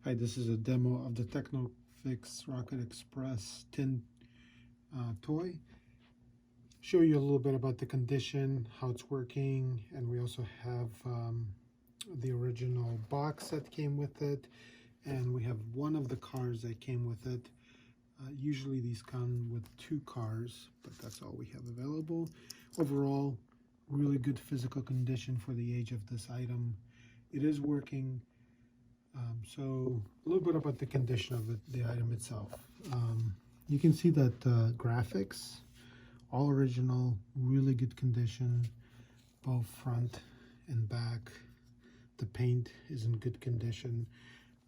Hi, this is a demo of the Technofix Rocket Express tin toy. Show you a little bit about the condition, how it's working, and we also have the original box that came with it, and we have one of the cars that came with it. Usually these come with 2 cars, but that's all we have available. Overall, really good physical condition for the age of this item. It is working. So a little bit about the condition of the item itself. You can see that graphics, all original, really good condition, both front and back. The paint is in good condition.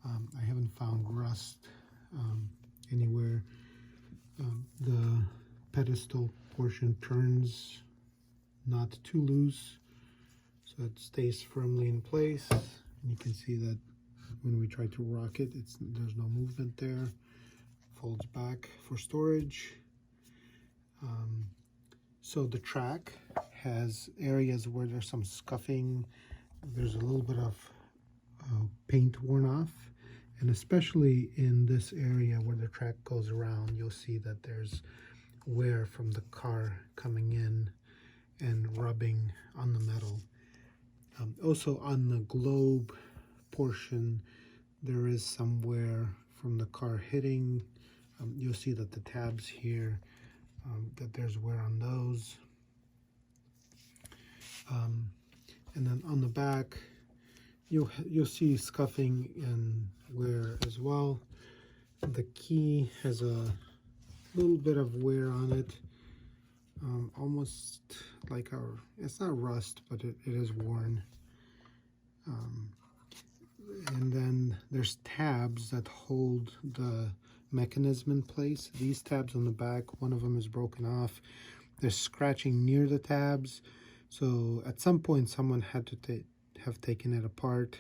I haven't found rust anywhere. The pedestal portion turns not too loose, so it stays firmly in place. And you can see that when we try to rock it, there's no movement there. Folds back for storage. So the track has areas where there's some scuffing. There's a little bit of paint worn off, and especially in this area where the track goes around, you'll see that there's wear from the car coming in and rubbing on the metal. Also on the globe portion, there is some wear from the car hitting. You'll see that the tabs here, that there's wear on those. And then on the back, you'll see scuffing and wear as well. The key has a little bit of wear on it, almost like it's not rust, but it is worn. And then there's tabs that hold the mechanism in place. These tabs on the back, one of them is broken off. There's scratching near the tabs, so at some point someone had to have taken it apart,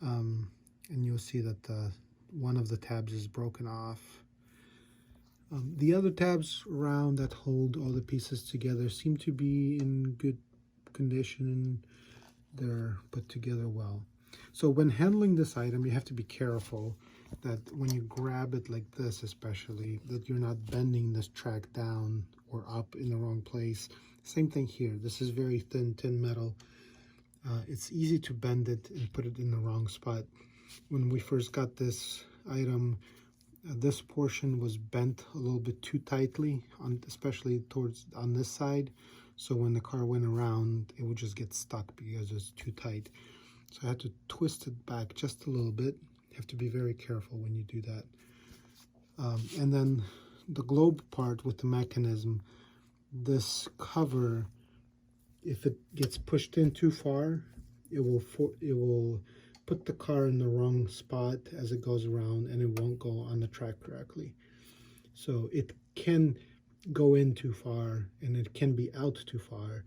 and you'll see that one of the tabs is broken off. The other tabs around that hold all the pieces together seem to be in good condition. They're put together well. So when handling this item, you have to be careful that when you grab it like this, especially, that you're not bending this track down or up in the wrong place. Same thing here. This is very thin metal. It's easy to bend it and put it in the wrong spot. When we first got this item, this portion was bent a little bit too tightly, especially on this side. So when the car went around, it would just get stuck because it's too tight. So I had to twist it back just a little bit. You have to be very careful when you do that. And then the globe part with the mechanism, this cover, if it gets pushed in too far, it will put the car in the wrong spot as it goes around, and it won't go on the track correctly. So it can go in too far, and it can be out too far.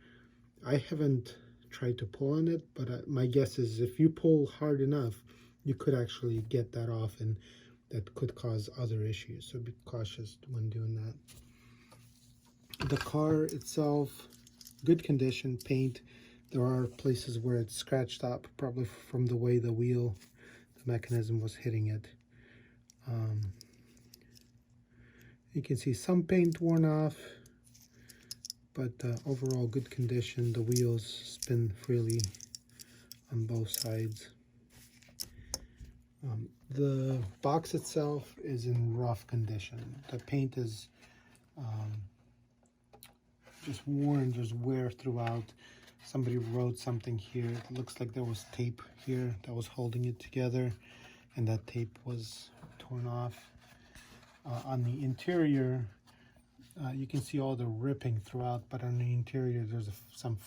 I haven't tried to pull on it, but my guess is if you pull hard enough, you could actually get that off, and that could cause other issues. So be cautious when doing that. The car itself, good condition, paint. There are places where it's scratched up, probably from the way the mechanism was hitting it. You can see some paint worn off, but overall good condition. The wheels spin freely on both sides. The box itself is in rough condition. The paint is just worn, there's wear throughout. Somebody wrote something here. It looks like there was tape here that was holding it together, and that tape was torn off. On the interior, you can see all the ripping throughout, but on the interior there's some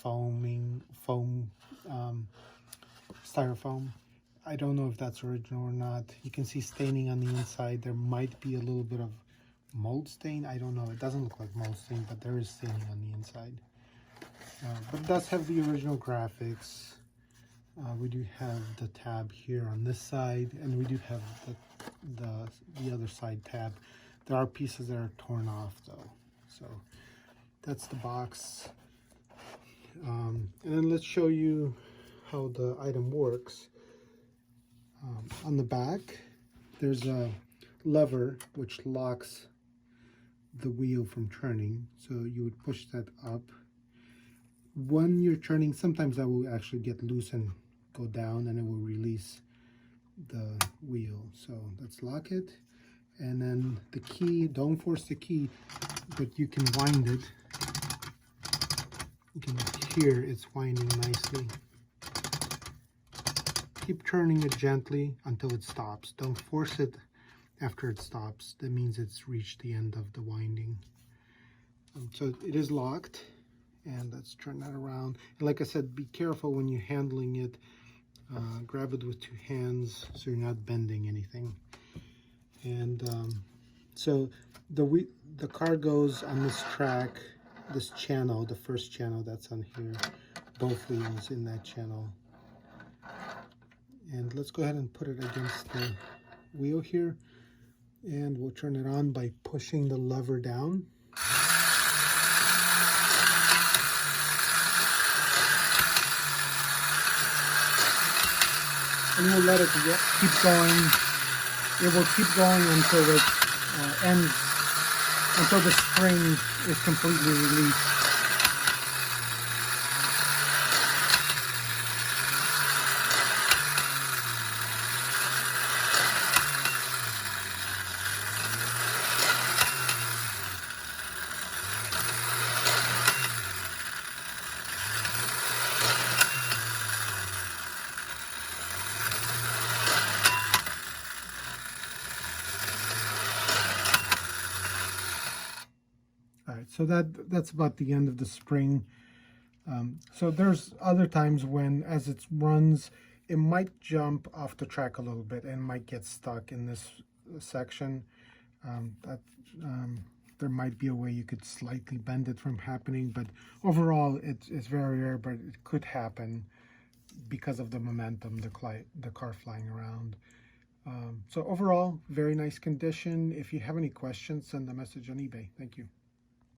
styrofoam. I don't know if that's original or not. You can see staining on the inside. There might be a little bit of mold stain. I don't know. It doesn't look like mold stain, but there is staining on the inside. But it does have the original graphics. We do have the tab here on this side, and we do have the other side tab. There are pieces that are torn off though. So that's the box. And then let's show you how the item works. On the back, there's a lever which locks the wheel from turning, so you would push that up. When you're turning, sometimes that will actually get loose and go down, and it will release the wheel. So let's lock it. And then the key, don't force the key, but you can wind it. You can hear it's winding nicely. Keep turning it gently until it stops. Don't force it after it stops. That means it's reached the end of the winding. So it is locked, and let's turn that around. And like I said, be careful when you're handling it. Grab it with 2 hands so you're not bending anything. And so the car goes on this track, this channel, the first channel that's on here, both wheels in that channel. And let's go ahead and put it against the wheel here, and we'll turn it on by pushing the lever down. And we'll let it keep going. It will keep going until it ends, until the spring is completely released. All right, so that's about the end of the spring. So there's other times when, as it runs, it might jump off the track a little bit and might get stuck in this section. There might be a way you could slightly bend it from happening, but overall it's very rare, but it could happen because of the momentum, the car flying around. So overall, very nice condition. If you have any questions, send a message on eBay. Thank you.